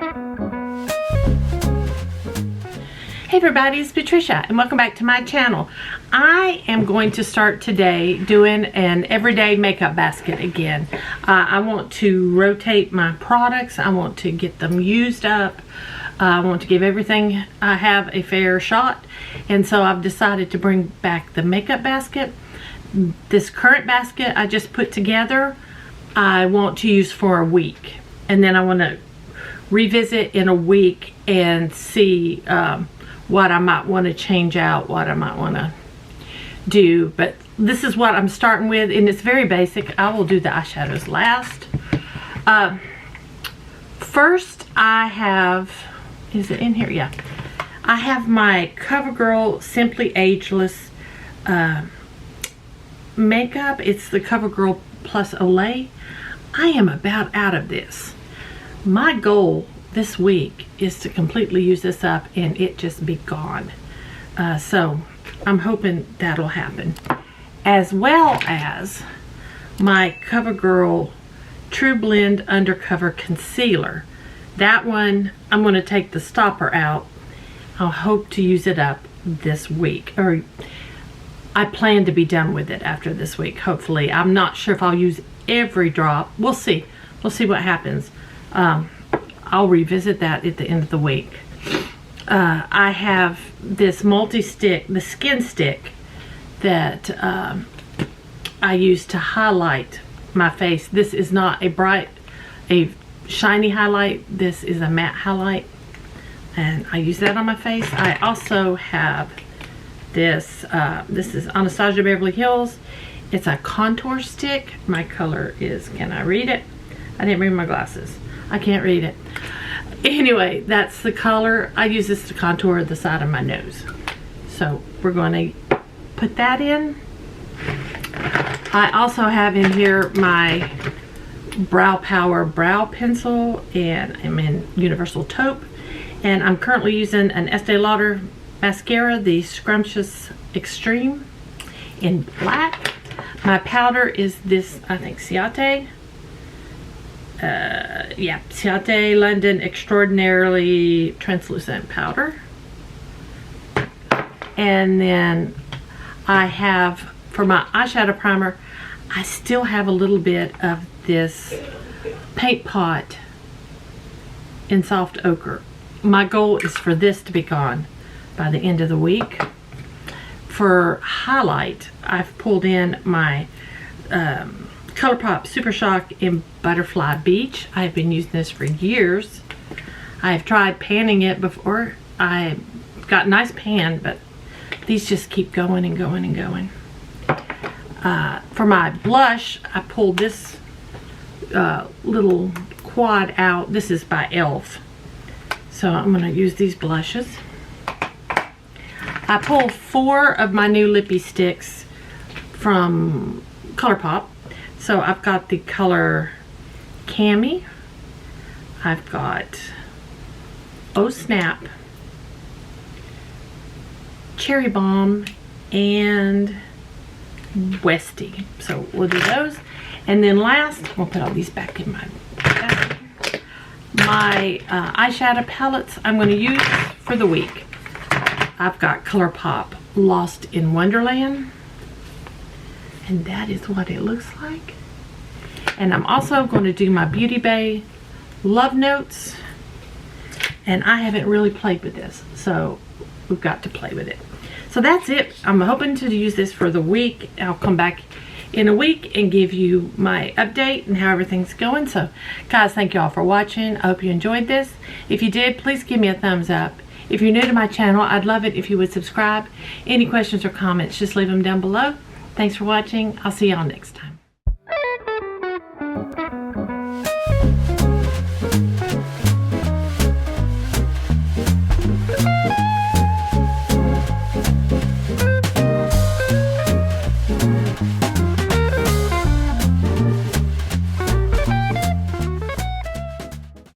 Hey everybody, it's Patricia and welcome back to my channel. I am going to start today doing an everyday makeup basket again. I want to rotate my products. I want to get them used up. I want to give everything I have a fair shot. And so I've decided to bring back the makeup basket. This current basket I just put together, I want to use for a week. And then I want to revisit in a week and see what I might want to change out, what I might want to do. But this is what I'm starting with, and it's very basic. I will do the eyeshadows last. First I have, is it in here? Yeah. I have my CoverGirl Simply Ageless makeup. It's the CoverGirl Plus Olay. I am about out of this. My goal this week is to completely use this up and it just be gone. So I'm hoping that'll happen. As well as my CoverGirl True Blend Undercover Concealer. That one, I'm going to take the stopper out. I'll hope to use it up this week. Or I plan to be done with it after this week, hopefully. I'm not sure if I'll use every drop. We'll see. We'll see what happens. I'll revisit that at the end of the week. I have this multi-stick, the skin stick that I use to highlight my face. This is not a shiny highlight. This is a matte highlight. And I use that on my face. I also have this, this is Anastasia Beverly Hills. It's a contour stick. My color is, can I read it? I didn't bring my glasses. I can't read it. Anyway, that's the color. I use this to contour the side of my nose. So we're going to put that in. I also have in here my Brow Power brow pencil, and I'm in Universal Taupe. And I'm currently using an Estee Lauder mascara, the Scrumptious Extreme in black. My powder is this, I think, Ciate. Yeah, Ciate London Extraordinarily Translucent Powder. And then I have, for my eyeshadow primer, I still have a little bit of this Paint Pot in Soft Ochre. My goal is for this to be gone by the end of the week. For highlight, I've pulled in my ColourPop Super Shock in Butterfly Beach. I've been using this for years. I've tried panning it before. I got a nice pan, but these just keep going and going and going. For my blush, I pulled this little quad out. This is by e.l.f. So I'm going to use these blushes. I pulled 4 of my new lippy sticks from ColourPop. So I've got the color Cami, I've got Oh Snap, Cherry Bomb, and Westie. So we'll do those. And then last, we'll put all these back in my basket. My eyeshadow palettes I'm going to use for the week. I've got ColourPop Lost in Wonderland. And that is what it looks like. And I'm also going to do my Beauty Bay Love Notes. And I haven't really played with this, so we've got to play with it. So that's it. I'm hoping to use this for the week. I'll come back in a week and give you my update and how everything's going. So guys, thank you all for watching. I hope you enjoyed this. If you did, please give me a thumbs up. If you're new to my channel, I'd love it if you would subscribe. Any questions or comments, just leave them down below. Thanks for watching. I'll see y'all next time.